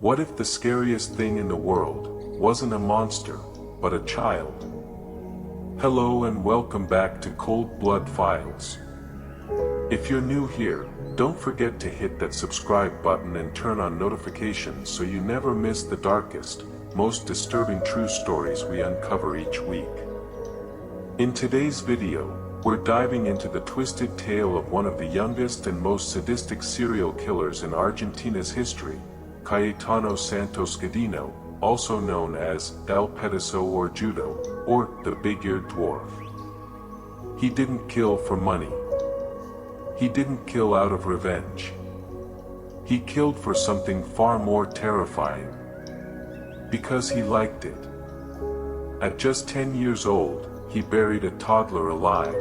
What if the scariest thing in the world wasn't a monster, but a child? Hello and welcome back to Cold Blood Files. If you're new here, don't forget to hit that subscribe button and turn on notifications so you never miss the darkest, most disturbing true stories we uncover each week. In today's video, we're diving into the twisted tale of one of the youngest and most sadistic serial killers in Argentina's history, Cayetano Santos Godino, also known as El Petiso Orejudo, or the Big-Eared Dwarf. He didn't kill for money. He didn't kill out of revenge. He killed for something far more terrifying. Because he liked it. At just 10 years old, he buried a toddler alive.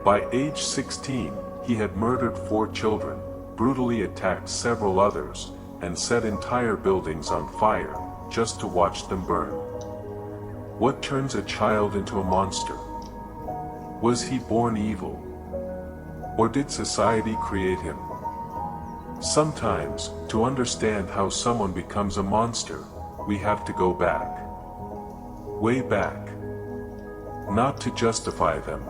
By age 16, he had murdered 4 children, brutally attacked several others, and set entire buildings on fire, just to watch them burn. What turns a child into a monster? Was he born evil? Or did society create him? Sometimes, to understand how someone becomes a monster, we have to go back. Way back. Not to justify them,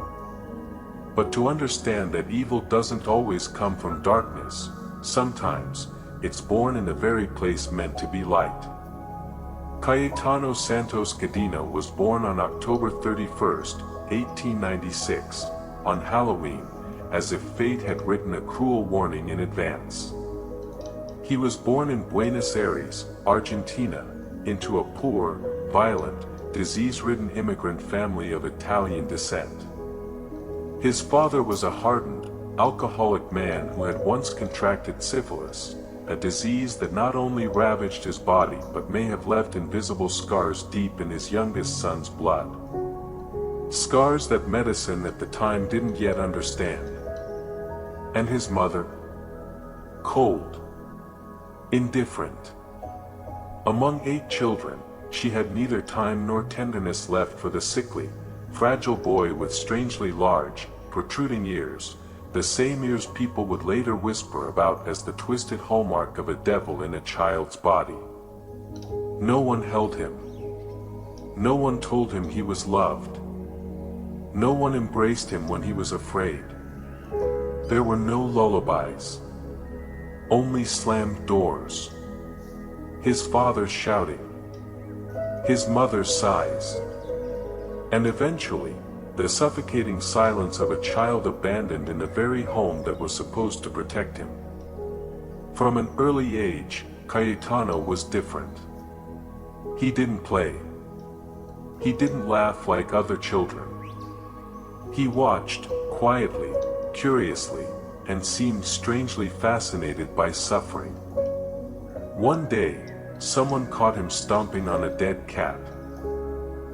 but to understand that evil doesn't always come from darkness. Sometimes, it's born in the very place meant to be light. Cayetano Santos Godino was born on October 31, 1896, on Halloween, as if fate had written a cruel warning in advance. He was born in Buenos Aires, Argentina, into a poor, violent, disease-ridden immigrant family of Italian descent. His father was a hardened, alcoholic man who had once contracted syphilis, a disease that not only ravaged his body but may have left invisible scars deep in his youngest son's blood. Scars that medicine at the time didn't yet understand. And his mother? Cold. Indifferent. Among 8 children, she had neither time nor tenderness left for the sickly, fragile boy with strangely large, protruding ears, the same ears people would later whisper about as the twisted hallmark of a devil in a child's body. No one held him. No one told him he was loved. No one embraced him when he was afraid. There were no lullabies. Only slammed doors. His father shouting. His mother's sighs. And eventually, the suffocating silence of a child abandoned in the very home that was supposed to protect him. From an early age, Cayetano was different. He didn't play. He didn't laugh like other children. He watched, quietly, curiously, and seemed strangely fascinated by suffering. One day, someone caught him stomping on a dead cat.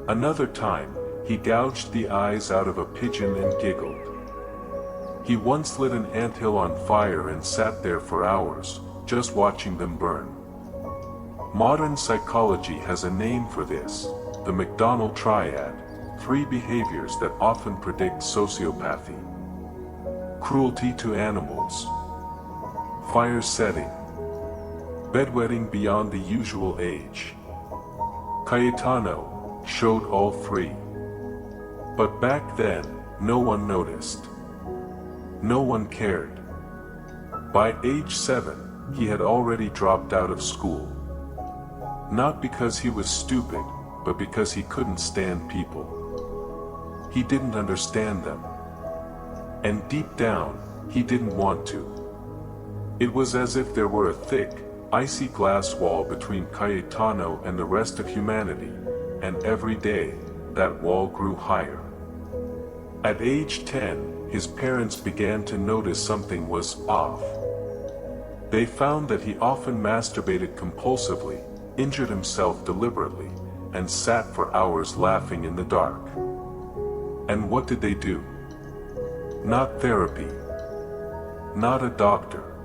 Another time, he gouged the eyes out of a pigeon and giggled. He once lit an anthill on fire and sat there for hours, just watching them burn. Modern psychology has a name for this, the McDonald Triad, 3 behaviors that often predict sociopathy. Cruelty to animals. Fire setting. Bedwetting beyond the usual age. Cayetano showed all 3. But back then, no one noticed. No one cared. By age 7, he had already dropped out of school. Not because he was stupid, but because he couldn't stand people. He didn't understand them. And deep down, he didn't want to. It was as if there were a thick, icy glass wall between Cayetano and the rest of humanity, and every day, that wall grew higher. At age 10, his parents began to notice something was off. They found that he often masturbated compulsively, injured himself deliberately, and sat for hours laughing in the dark. And what did they do? Not therapy. Not a doctor.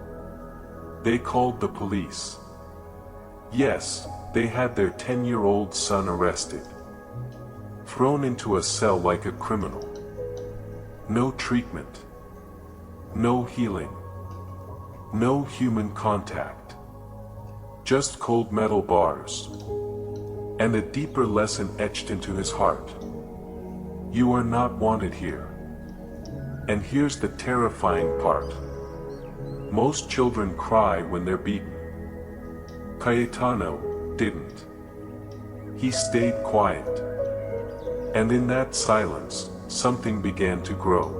They called the police. Yes, they had their 10-year-old son arrested. Thrown into a cell like a criminal. No treatment. No healing. No human contact. just cold metal bars. And a deeper lesson etched into his heart. You are not wanted here. And here's the terrifying part. Most children cry when they're beaten. Cayetano didn't. He stayed quiet. And in that silence, something began to grow.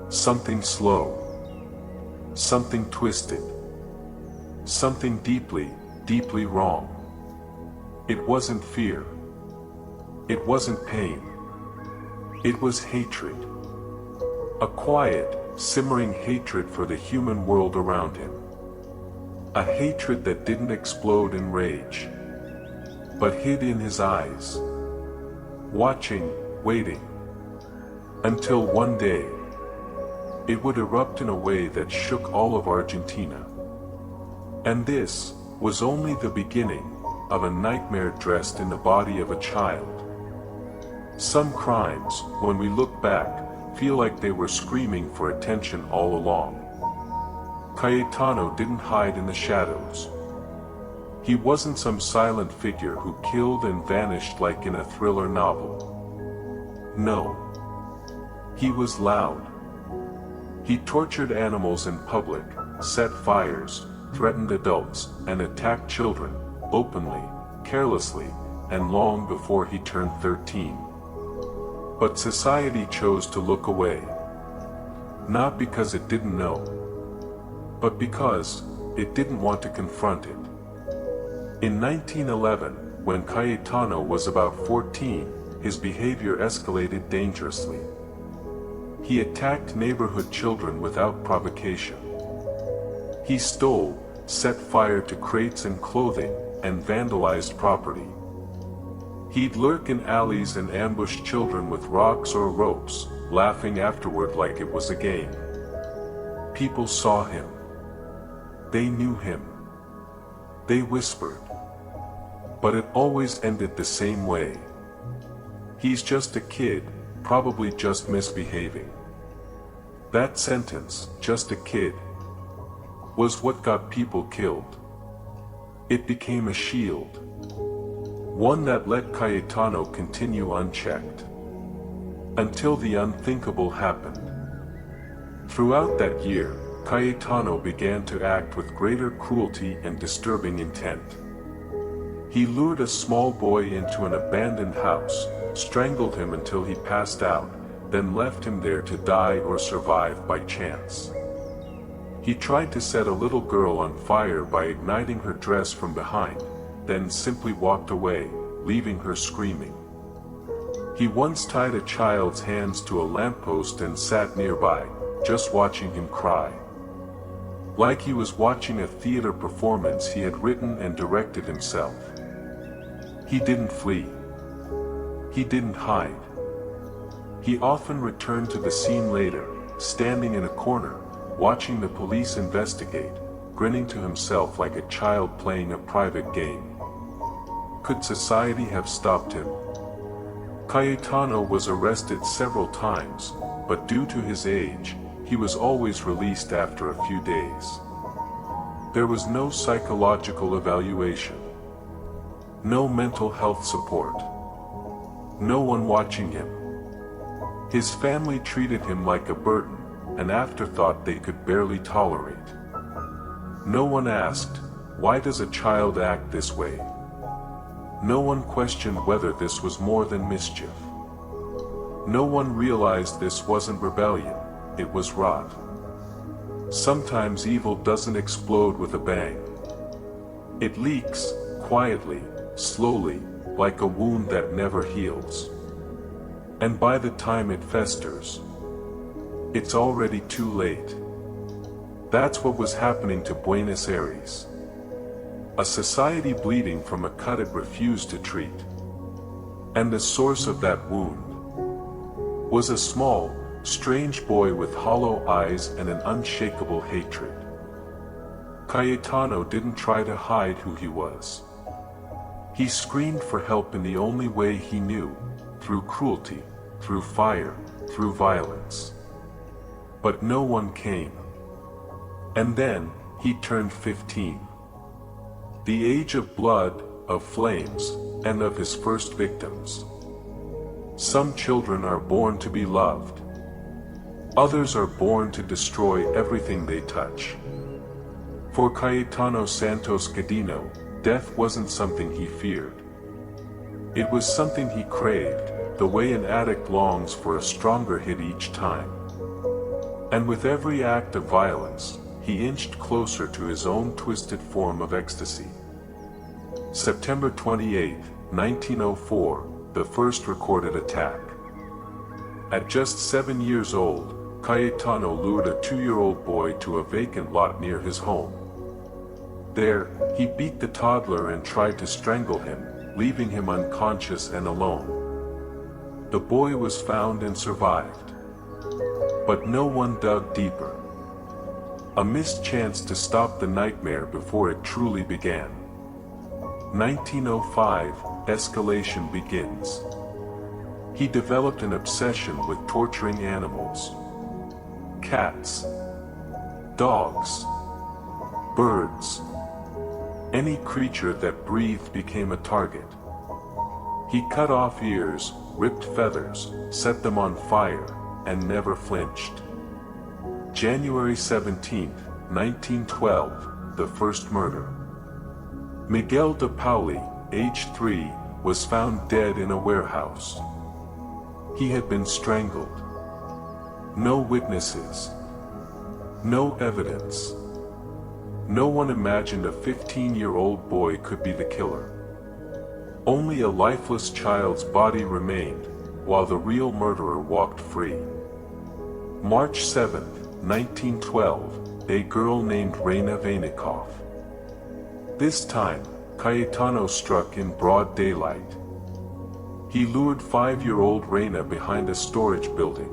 Something slow. Something twisted. Something deeply, deeply wrong. It wasn't fear. It wasn't pain. It was hatred. A quiet, simmering hatred for the human world around him. A hatred that didn't explode in rage, but hid in his eyes. Watching, waiting. Until one day, it would erupt in a way that shook all of Argentina. And this was only the beginning of a nightmare dressed in the body of a child. Some crimes, when we look back, feel like they were screaming for attention all along. Cayetano didn't hide in the shadows. He wasn't some silent figure who killed and vanished like in a thriller novel. No. He was loud. He tortured animals in public, set fires, threatened adults, and attacked children, openly, carelessly, and long before he turned 13. But society chose to look away. Not because it didn't know, but because it didn't want to confront it. In 1911, when Cayetano was about 14, his behavior escalated dangerously. He attacked neighborhood children without provocation. He stole, set fire to crates and clothing, and vandalized property. He'd lurk in alleys and ambush children with rocks or ropes, laughing afterward like it was a game. People saw him. They knew him. They whispered. But it always ended the same way. He's just a kid, probably just misbehaving. That sentence, just a kid, was what got people killed. It became a shield. One that let Cayetano continue unchecked. Until the unthinkable happened. Throughout that year, Cayetano began to act with greater cruelty and disturbing intent. He lured a small boy into an abandoned house, strangled him until he passed out, then left him there to die or survive by chance. He tried to set a little girl on fire by igniting her dress from behind, then simply walked away, leaving her screaming. He once tied a child's hands to a lamppost and sat nearby, just watching him cry. Like he was watching a theater performance he had written and directed himself. He didn't flee. He didn't hide. He often returned to the scene later, standing in a corner, watching the police investigate, grinning to himself like a child playing a private game. Could society have stopped him? Cayetano was arrested several times, but due to his age, he was always released after a few days. There was no psychological evaluation. No mental health support. No one watching him. His family treated him like a burden, an afterthought they could barely tolerate. No one asked, why does a child act this way? No one questioned whether this was more than mischief. No one realized this wasn't rebellion, it was rot. Sometimes evil doesn't explode with a bang. It leaks, quietly, slowly, like a wound that never heals. And by the time it festers, it's already too late. That's what was happening to Buenos Aires. A society bleeding from a cut it refused to treat. And the source of that wound was a small, strange boy with hollow eyes and an unshakable hatred. Cayetano didn't try to hide who he was. He screamed for help in the only way he knew, through cruelty, through fire, through violence. But no one came. And then, he turned 15. The age of blood, of flames, and of his first victims. Some children are born to be loved. Others are born to destroy everything they touch. For Cayetano Santos Godino, death wasn't something he feared. It was something he craved, the way an addict longs for a stronger hit each time. And with every act of violence, he inched closer to his own twisted form of ecstasy. September 28, 1904, the first recorded attack. At just 7 years old, Cayetano lured a 2-year-old boy to a vacant lot near his home. There, he beat the toddler and tried to strangle him, leaving him unconscious and alone. The boy was found and survived. But no one dug deeper. A missed chance to stop the nightmare before it truly began. 1905, escalation begins. He developed an obsession with torturing animals. Cats, dogs, birds. Any creature that breathed became a target. He cut off ears, ripped feathers, set them on fire, and never flinched. January 17, 1912, the first murder. Miguel de Pauli, age 3, was found dead in a warehouse. He had been strangled. No witnesses. No evidence. No one imagined a 15-year-old boy could be the killer. Only a lifeless child's body remained, while the real murderer walked free. March 7, 1912, a girl named Reina Vanikov. This time, Cayetano struck in broad daylight. He lured 5-year-old Reina behind a storage building.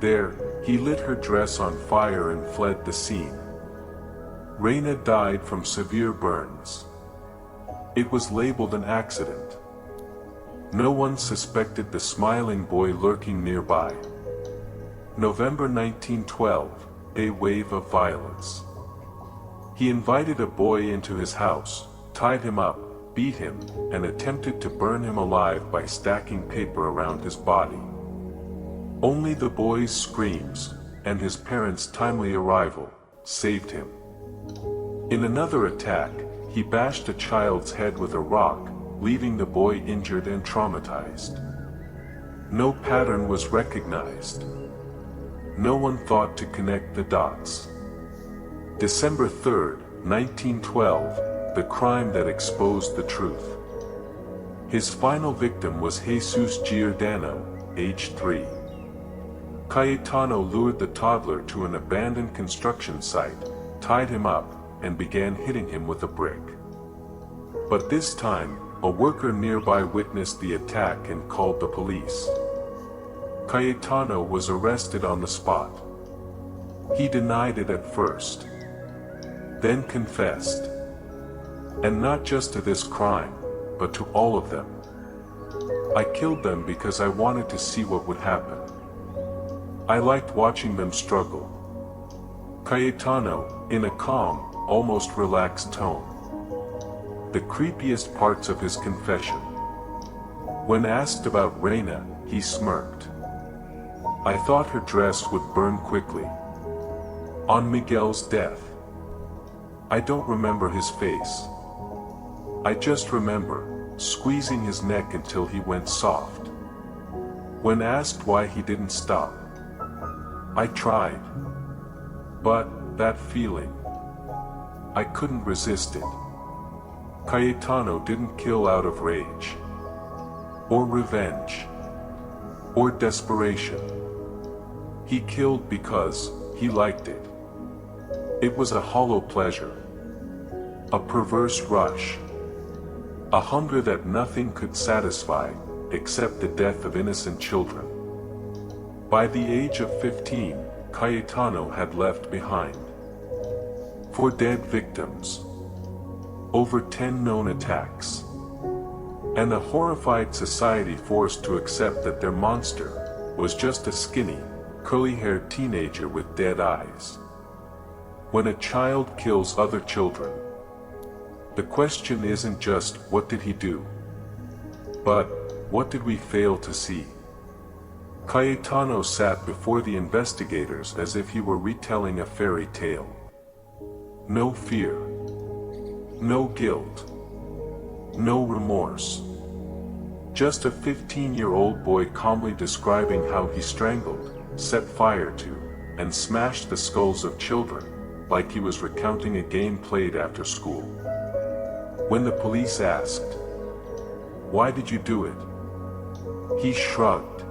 There, he lit her dress on fire and fled the scene. Reina died from severe burns. It was labeled an accident. No one suspected the smiling boy lurking nearby. November 1912, a wave of violence. He invited a boy into his house, tied him up, beat him, and attempted to burn him alive by stacking paper around his body. Only the boy's screams, and his parents' timely arrival, saved him. In another attack, he bashed a child's head with a rock, leaving the boy injured and traumatized. No pattern was recognized. No one thought to connect the dots. December 3, 1912, the crime that exposed the truth. His final victim was Jesus Giordano, age 3. Cayetano lured the toddler to an abandoned construction site, tied him up, and began hitting him with a brick. But this time, a worker nearby witnessed the attack and called the police. Cayetano was arrested on the spot. He denied it at first, then confessed. And not just to this crime, but to all of them. I killed them because I wanted to see what would happen. I liked watching them struggle. Cayetano, in a calm, almost relaxed tone. The creepiest parts of his confession. When asked about Reina, he smirked. I thought her dress would burn quickly. On Miguel's death. I don't remember his face. I just remember squeezing his neck until he went soft. When asked why he didn't stop, I tried. But that feeling, I couldn't resist it. Cayetano didn't kill out of rage, or revenge, or desperation. He killed because he liked it. It was a hollow pleasure, a perverse rush, a hunger that nothing could satisfy except the death of innocent children. By the age of 15, Cayetano had left behind 4 dead victims, over 10 known attacks, and a horrified society forced to accept that their monster was just a skinny, curly-haired teenager with dead eyes. When a child kills other children, The question isn't just, what did he do? But, what did we fail to see? Cayetano sat before the investigators as if he were retelling a fairy tale. No fear. No guilt. No remorse. Just a 15-year-old boy calmly describing how he strangled, set fire to, and smashed the skulls of children, like he was recounting a game played after school. When the police asked, "Why did you do it?" he shrugged.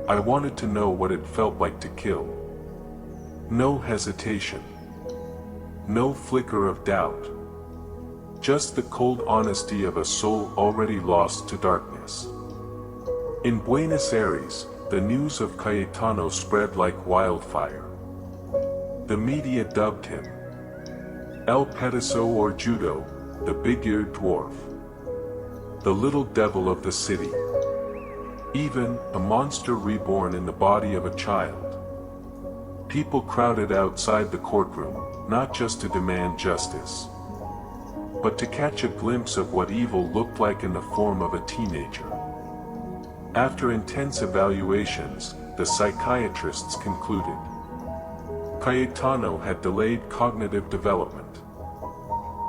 "I wanted to know what it felt like to kill." No hesitation. No flicker of doubt. Just the cold honesty of a soul already lost to darkness. In Buenos Aires, the news of Cayetano spread like wildfire. The media dubbed him El Petiso Orejudo, the big-eared dwarf, the little devil of the city, even a monster reborn in the body of a child. People crowded outside the courtroom, not just to demand justice, but to catch a glimpse of what evil looked like in the form of a teenager. After intense evaluations, the psychiatrists concluded Cayetano had delayed cognitive development.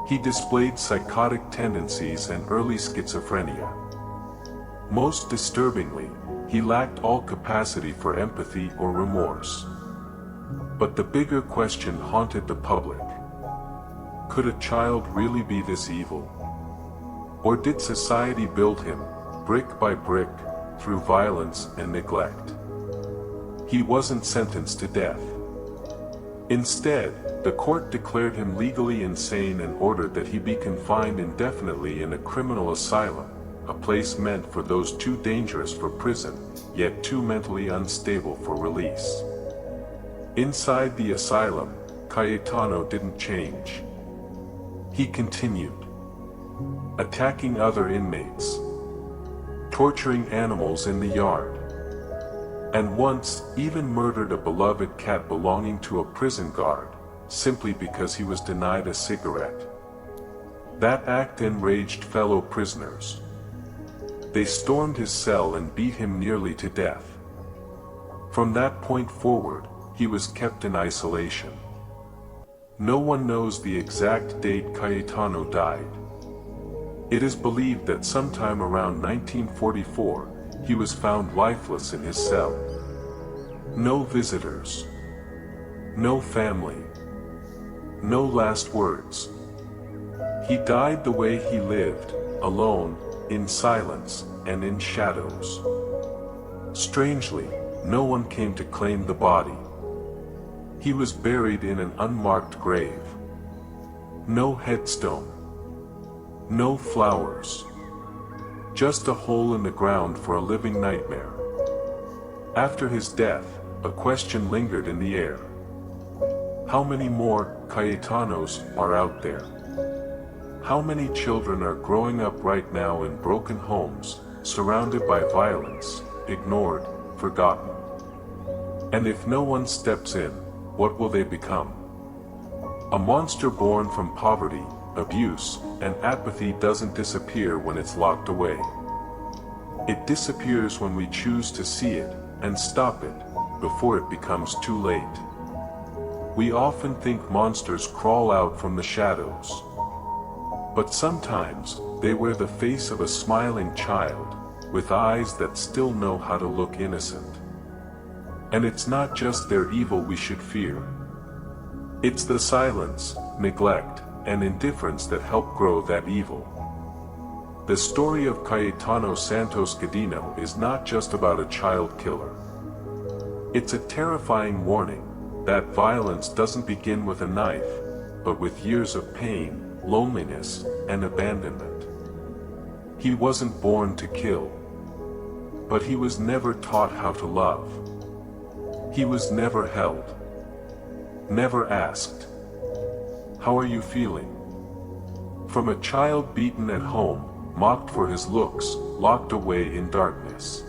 He displayed psychotic tendencies and early schizophrenia. Most disturbingly, he lacked all capacity for empathy or remorse. But the bigger question haunted the public. Could a child really be this evil? Or did society build him, brick by brick, through violence and neglect? He wasn't sentenced to death. Instead, the court declared him legally insane and ordered that he be confined indefinitely in a criminal asylum, a place meant for those too dangerous for prison, yet too mentally unstable for release. Inside the asylum, Cayetano didn't change. He continued attacking other inmates, torturing animals in the yard, and once even murdered a beloved cat belonging to a prison guard, simply because he was denied a cigarette. That act enraged fellow prisoners. They stormed his cell and beat him nearly to death. From that point forward, he was kept in isolation. No one knows the exact date Cayetano died. It is believed that sometime around 1944, he was found lifeless in his cell. No visitors. No family. No last words. He died the way he lived, alone, in silence, and in shadows. Strangely, no one came to claim the body. He was buried in an unmarked grave. No headstone. No flowers. Just a hole in the ground for a living nightmare. After his death, a question lingered in the air. How many more Cayetanos are out there? How many children are growing up right now in broken homes, surrounded by violence, ignored, forgotten? And if no one steps in, what will they become? A monster born from poverty, abuse, and apathy doesn't disappear when it's locked away. It disappears when we choose to see it, and stop it, before it becomes too late. We often think monsters crawl out from the shadows. But sometimes, they wear the face of a smiling child, with eyes that still know how to look innocent. And it's not just their evil we should fear. It's the silence, neglect, and indifference that help grow that evil. The story of Cayetano Santos Godino is not just about a child killer. It's a terrifying warning that violence doesn't begin with a knife, but with years of pain, loneliness, and abandonment. He wasn't born to kill, but he was never taught how to love. He was never held, never asked, "How are you feeling?" From a child beaten at home, mocked for his looks, locked away in darkness,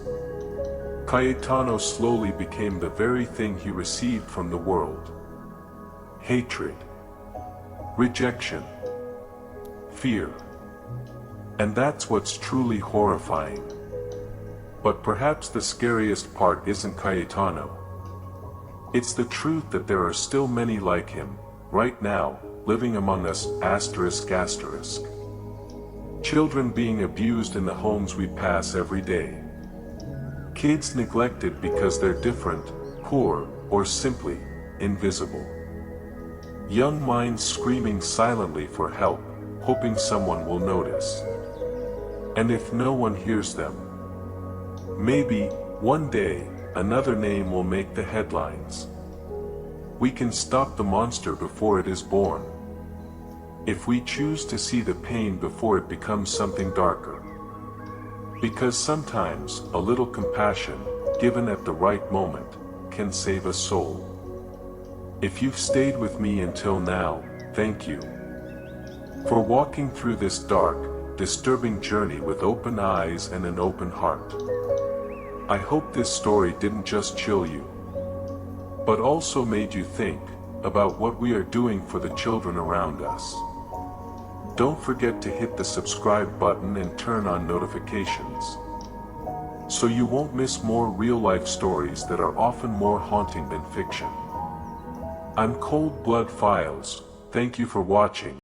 Cayetano slowly became the very thing he received from the world: hatred, rejection, fear. And that's what's truly horrifying. But perhaps the scariest part isn't Cayetano. It's the truth that there are still many like him, right now, living among us, asterisk asterisk. Children being abused in the homes we pass every day. Kids neglected because they're different, poor, or simply invisible. Young minds screaming silently for help, hoping someone will notice. And if no one hears them, maybe, one day, another name will make the headlines. We can stop the monster before it is born. If we choose to see the pain before it becomes something darker. Because sometimes, a little compassion, given at the right moment, can save a soul. If you've stayed with me until now, thank you. For walking through this dark, disturbing journey with open eyes and an open heart. I hope this story didn't just chill you, but also made you think about what we are doing for the children around us. Don't forget to hit the subscribe button and turn on notifications, so you won't miss more real-life stories that are often more haunting than fiction. I'm Cold Blood Files, thank you for watching.